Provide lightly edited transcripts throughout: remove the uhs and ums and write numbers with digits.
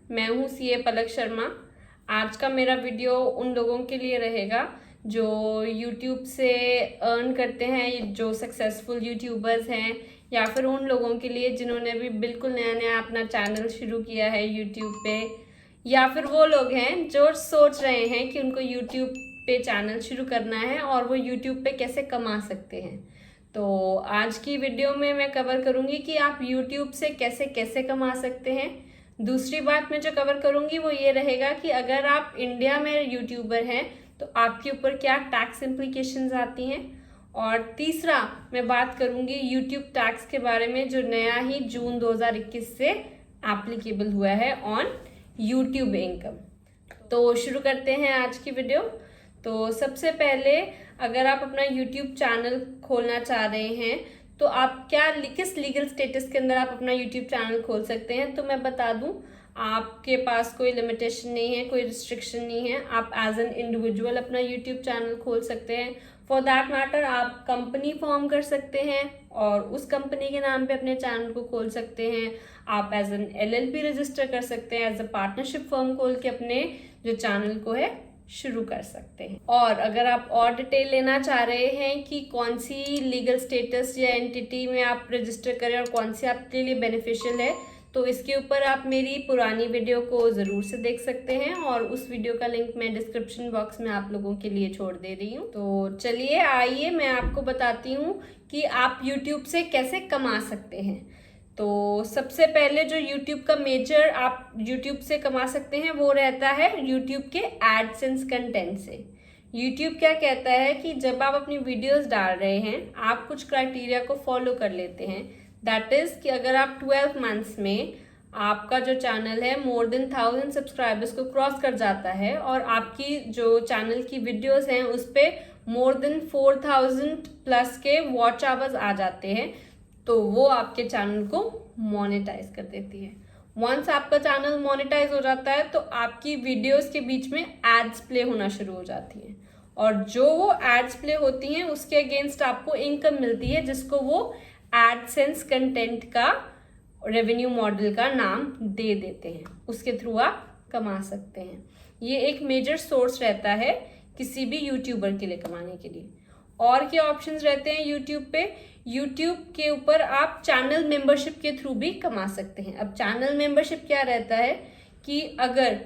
मैं हूँ सीए पलक शर्मा। आज का मेरा वीडियो उन लोगों के लिए रहेगा जो यूट्यूब से अर्न करते हैं, जो सक्सेसफुल यूट्यूबर्स हैं, या फिर उन लोगों के लिए जिन्होंने अभी बिल्कुल नया नया अपना चैनल शुरू किया है यूट्यूब पे, या फिर वो लोग हैं जो सोच रहे हैं कि उनको यूट्यूब पे चैनल शुरू करना है और वो यूट्यूब पे कैसे कमा सकते हैं। तो आज की वीडियो में मैं कवर करूँगी कि आप यूट्यूब से कैसे कैसे कमा सकते हैं। दूसरी बात मैं जो कवर करूँगी वो ये रहेगा कि अगर आप इंडिया में यूट्यूबर हैं तो आपके ऊपर क्या टैक्स इम्प्लीकेशंस आती हैं। और तीसरा मैं बात करूँगी यूट्यूब टैक्स के बारे में जो नया ही जून 2021 से एप्लीकेबल हुआ है ऑन यूट्यूब इनकम। तो शुरू करते हैं आज की वीडियो। तो सबसे पहले अगर आप अपना यूट्यूब चैनल खोलना चाह रहे हैं तो आप किस लीगल स्टेटस के अंदर आप अपना यूट्यूब चैनल खोल सकते हैं। तो मैं बता दूं, आपके पास कोई लिमिटेशन नहीं है, कोई रिस्ट्रिक्शन नहीं है। आप एज एन इंडिविजुअल अपना यूट्यूब चैनल खोल सकते हैं। फॉर दैट मैटर आप कंपनी फॉर्म कर सकते हैं और उस कंपनी के नाम पे अपने चैनल को खोल सकते हैं। आप एज एन एलएलपी रजिस्टर कर सकते हैं, एज अ पार्टनरशिप फर्म खोल के अपने जो चैनल को है शुरू कर सकते हैं। और अगर आप और डिटेल लेना चाह रहे हैं कि कौन सी लीगल स्टेटस या एंटिटी में आप रजिस्टर करें और कौन सी आपके लिए बेनिफिशियल है, तो इसके ऊपर आप मेरी पुरानी वीडियो को ज़रूर से देख सकते हैं और उस वीडियो का लिंक मैं डिस्क्रिप्शन बॉक्स में आप लोगों के लिए छोड़ दे रही हूँ। तो चलिए आइए मैं आपको बताती हूँ कि आप यूट्यूब से कैसे कमा सकते हैं। तो सबसे पहले जो YouTube का मेजर आप YouTube से कमा सकते हैं वो रहता है YouTube के एडसेंस कंटेंट से। YouTube क्या कहता है कि जब आप अपनी वीडियोस डाल रहे हैं आप कुछ क्राइटेरिया को फॉलो कर लेते हैं। दैट इज़ कि अगर आप 12 मंथ्स में आपका जो चैनल है मोर देन 1000 सब्सक्राइबर्स को क्रॉस कर जाता है और आपकी जो चैनल की वीडियोस हैं उस पर मोर देन 4000 प्लस के वॉच आवर्स आ जाते हैं, तो वो आपके चैनल को मोनेटाइज कर देती है। वंस आपका चैनल मोनेटाइज हो जाता है तो आपकी वीडियोस के बीच में एड्स प्ले होना शुरू हो जाती हैं और जो वो एड्स प्ले होती हैं उसके अगेंस्ट आपको इनकम मिलती है, जिसको वो एडसेंस कंटेंट का रेवेन्यू मॉडल का नाम दे देते हैं। उसके थ्रू आप कमा सकते हैं। ये एक मेजर सोर्स रहता है किसी भी यूट्यूबर के लिए कमाने के लिए। और क्या ऑप्शंस रहते हैं यूट्यूब पे? यूट्यूब के ऊपर आप चैनल मेंबरशिप के थ्रू भी कमा सकते हैं। अब चैनल मेंबरशिप क्या रहता है कि अगर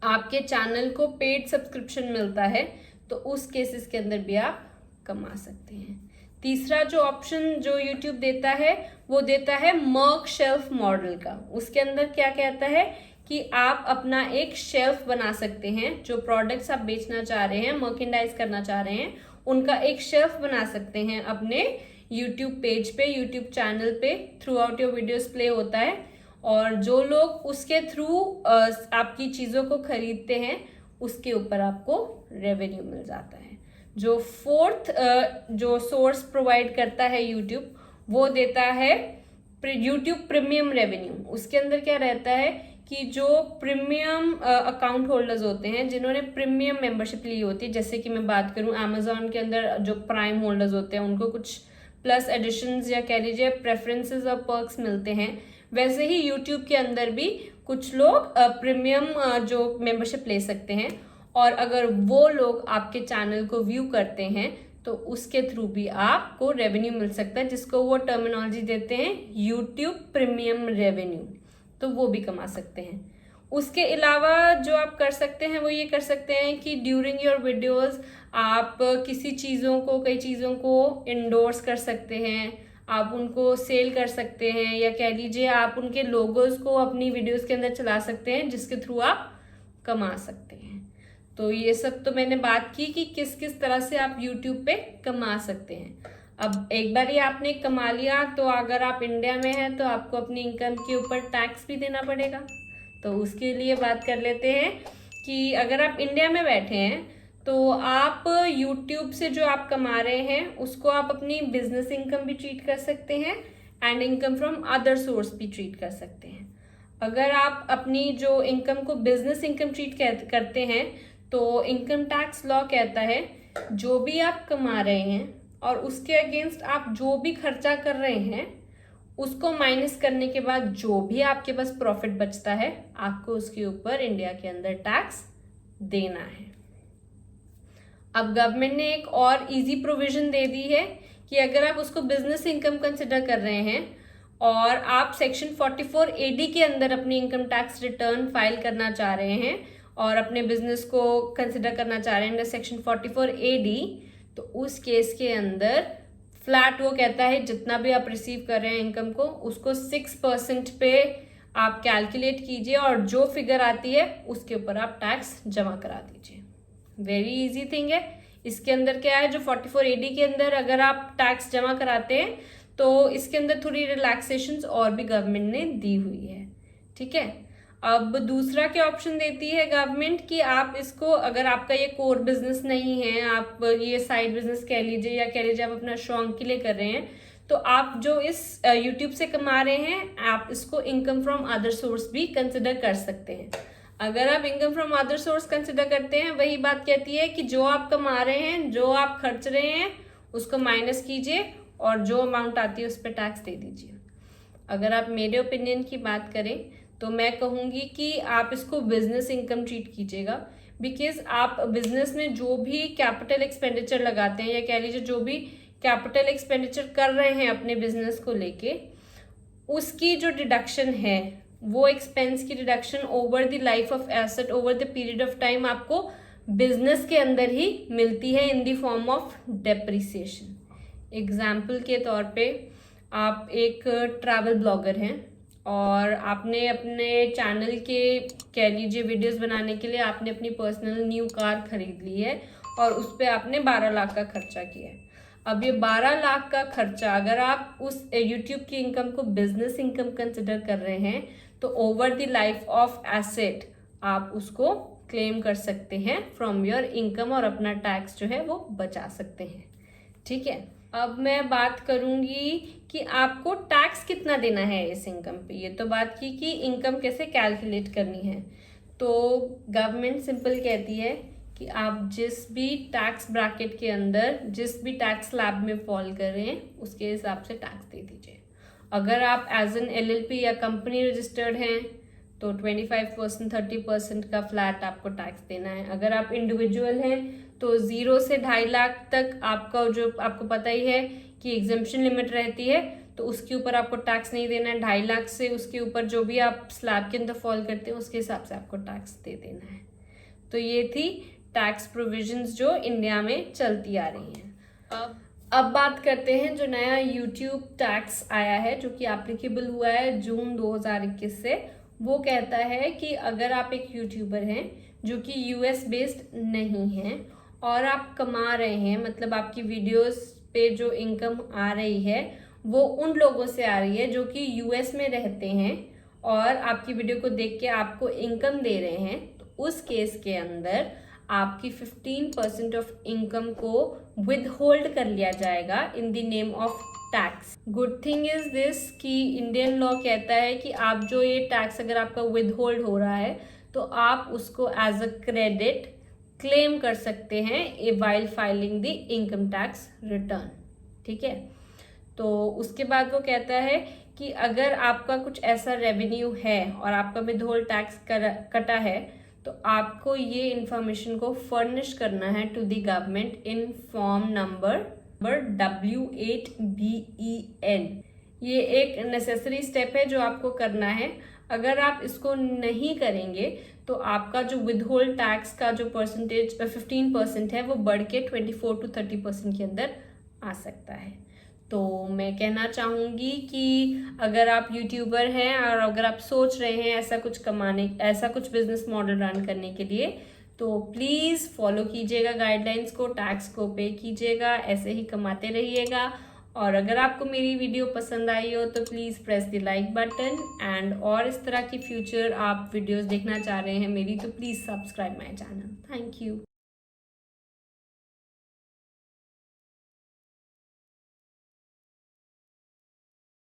आपके चैनल को पेड सब्सक्रिप्शन मिलता है तो उस केसेस के अंदर भी आप कमा सकते हैं। तीसरा जो ऑप्शन जो यूट्यूब देता है वो देता है मर्क शेल्फ मॉडल का। उसके अंदर क्या कहता है कि आप अपना एक शेल्फ बना सकते हैं। जो प्रोडक्ट्स आप बेचना चाह रहे हैं, मर्केंडाइज करना चाह रहे हैं, उनका एक शेल्फ बना सकते हैं अपने यूट्यूब पेज पे, यूट्यूब चैनल पे। Through out your videos play होता है और जो लोग उसके थ्रू आपकी चीज़ों को खरीदते हैं उसके ऊपर आपको रेवेन्यू मिल जाता है। जो फोर्थ जो सोर्स प्रोवाइड करता है यूट्यूब, वो देता है यूट्यूब प्रीमियम रेवेन्यू। उसके अंदर क्या रहता है कि जो प्रीमियम अकाउंट होल्डर्स होते हैं, जिन्होंने प्रीमियम मेंबरशिप ली होती है, जैसे कि मैं बात करूं अमेजोन के अंदर जो प्राइम होल्डर्स होते हैं उनको कुछ प्लस एडिशंस या कह लीजिए प्रेफरेंसेस और पर्क्स मिलते हैं, वैसे ही यूट्यूब के अंदर भी कुछ लोग प्रीमियम जो मेंबरशिप ले सकते हैं। और अगर वो लोग आपके चैनल को व्यू करते हैं तो उसके थ्रू भी आपको रेवेन्यू मिल सकता है, जिसको वो टर्मिनोलॉजी देते हैं यूट्यूब प्रीमियम रेवेन्यू। तो वो भी कमा सकते हैं। उसके अलावा जो आप कर सकते हैं वो ये कर सकते हैं कि ड्यूरिंग योर वीडियोस आप कई चीज़ों को इंडोर्स कर सकते हैं, आप उनको सेल कर सकते हैं, या कह लीजिए आप उनके लोगोस को अपनी वीडियोस के अंदर चला सकते हैं, जिसके थ्रू आप कमा सकते हैं। तो ये सब तो मैंने बात की कि किस किस तरह से आप यूट्यूब पे कमा सकते हैं। अब एक बार ये आपने कमा लिया तो अगर आप इंडिया में हैं तो आपको अपनी इनकम के ऊपर टैक्स भी देना पड़ेगा। तो उसके लिए बात कर लेते हैं कि अगर आप इंडिया में बैठे हैं तो आप यूट्यूब से जो आप कमा रहे हैं उसको आप अपनी बिजनेस इनकम भी ट्रीट कर सकते हैं and income from other source भी ट्रीट कर सकते हैं। अगर आप अपनी जो इनकम को बिजनेस इनकम ट्रीट करते हैं तो इनकम टैक्स लॉ कहता है जो भी आप कमा रहे हैं और उसके अगेंस्ट आप जो भी खर्चा कर रहे हैं उसको माइनस करने के बाद जो भी आपके पास प्रॉफिट बचता है आपको उसके ऊपर इंडिया के अंदर टैक्स देना है। अब गवर्नमेंट ने एक और इजी प्रोविजन दे दी है कि अगर आप उसको बिजनेस इनकम कंसिडर कर रहे हैं और आप सेक्शन 44 AD के अंदर अपनी इनकम टैक्स रिटर्न फाइल करना चाह रहे हैं और अपने बिजनेस को कंसिडर करना चाह रहे हैं अंडर सेक्शन 44 AD, तो उस केस के अंदर फ्लैट वो कहता है जितना भी आप रिसीव कर रहे हैं इनकम को उसको 6% पे आप कैलकुलेट कीजिए और जो फिगर आती है उसके ऊपर आप टैक्स जमा करा दीजिए। वेरी इजी थिंग है। इसके अंदर क्या है, जो 44 AD के अंदर अगर आप टैक्स जमा कराते हैं तो इसके अंदर थोड़ी रिलैक्सेशंस और भी गवर्नमेंट ने दी हुई है। ठीक है, अब दूसरा क्या ऑप्शन देती है गवर्नमेंट कि आप इसको, अगर आपका ये कोर बिजनेस नहीं है, आप ये साइड बिजनेस कह लीजिए या कह लीजिए आप अपना शौक के लिए कर रहे हैं, तो आप जो इस यूट्यूब से कमा रहे हैं आप इसको इनकम फ्रॉम अदर सोर्स भी कंसिडर कर सकते हैं। अगर आप income from other source consider करते हैं, वही बात कहती है कि जो आप कमा रहे हैं, जो आप खर्च रहे हैं उसको माइनस कीजिए और जो अमाउंट आती है उस पर टैक्स दे दीजिए। अगर आप मेरे ओपिनियन की बात करें तो मैं कहूँगी कि आप इसको बिजनेस इनकम ट्रीट कीजिएगा, बिकॉज आप बिजनेस में जो भी कैपिटल एक्सपेंडिचर लगाते हैं या कह लीजिए जो भी कैपिटल एक्सपेंडिचर कर रहे हैं अपने बिजनेस को लेके, उसकी जो डिडक्शन है वो एक्सपेंस की deduction over the life of asset, over the period of time आपको बिजनेस के अंदर ही मिलती है in the form of depreciation. Example के तौर पे आप एक ट्रैवल ब्लॉगर हैं और आपने अपने चैनल के कह लीजिए वीडियोस बनाने के लिए आपने अपनी पर्सनल न्यू कार खरीद ली है और उस पर आपने 12 लाख का खर्चा किया है। अब ये 12 लाख का खर्चा अगर आप उस यूट्यूब की इनकम को बिजनेस इनकम कंसिडर कर रहे हैं तो over the life of asset आप उसको क्लेम कर सकते हैं फ्रॉम योर इनकम और अपना टैक्स जो है वो बचा सकते हैं। ठीक है, अब मैं बात करूंगी कि आपको टैक्स कितना देना है इस इनकम पे। ये तो बात की कि इनकम कैसे कैलकुलेट करनी है, तो गवर्नमेंट सिंपल कहती है कि आप जिस भी टैक्स ब्रैकेट के अंदर जिस भी टैक्स स्लैब में फॉल कर रहे हैं उसके हिसाब से टैक्स दे दीजिए। अगर आप एज एन LLP या कंपनी रजिस्टर्ड हैं तो 25%, 30% का फ्लैट आपको टैक्स देना है। अगर आप इंडिविजुअल हैं तो 0 से 2.5 लाख तक आपका जो आपको पता ही है कि एग्जम्पशन लिमिट रहती है, तो उसके ऊपर आपको टैक्स नहीं देना है। 2.5 लाख से उसके ऊपर जो भी आप स्लैब के अंदर फॉल करते हैं उसके हिसाब से आपको टैक्स दे देना है। तो ये थी टैक्स प्रोविजंस जो इंडिया में चलती आ रही हैं। अब बात करते हैं जो नया यूट्यूब टैक्स आया है जो कि एप्लीकेबल हुआ है जून 2021 से। वो कहता है कि अगर आप एक यूट्यूबर हैं जो कि US बेस्ड नहीं हैं और आप कमा रहे हैं, मतलब आपकी वीडियोस पे जो इनकम आ रही है वो उन लोगों से आ रही है जो कि US में रहते हैं और आपकी वीडियो को देख के आपको इनकम दे रहे हैं, तो उस केस के अंदर आपकी 15% ऑफ इनकम को विद होल्ड कर लिया जाएगा in the name of tax. Good thing is this कि इंडियन लॉ कहता है कि आप जो ये टैक्स अगर आपका विद होल्ड हो रहा है तो आप उसको एज अ क्रेडिट क्लेम कर सकते हैं while filing the income tax return. ठीक है, तो उसके बाद वो कहता है कि अगर आपका कुछ ऐसा रेवेन्यू है और आपका विद होल्ड टैक्स कटा है तो आपको ये इंफॉर्मेशन को फर्निश करना है to the government in form number W8BEN। ये एक नेसेसरी स्टेप है जो आपको करना है। अगर आप इसको नहीं करेंगे तो आपका जो विद होल्ड टैक्स का जो परसेंटेज 15% है वो बढ़ के 24 to 30% के अंदर आ सकता है। तो मैं कहना चाहूँगी कि अगर आप यूट्यूबर हैं और अगर आप सोच रहे हैं ऐसा कुछ बिजनेस मॉडल रन करने के लिए, तो प्लीज़ फॉलो कीजिएगा गाइडलाइंस को, टैक्स को पे कीजिएगा, ऐसे ही कमाते रहिएगा। और अगर आपको मेरी वीडियो पसंद आई हो तो please press the like button and और इस तरह की फ्यूचर आप वीडियोस देखना चाह रहे हैं मेरी तो please subscribe my channel. Thank you.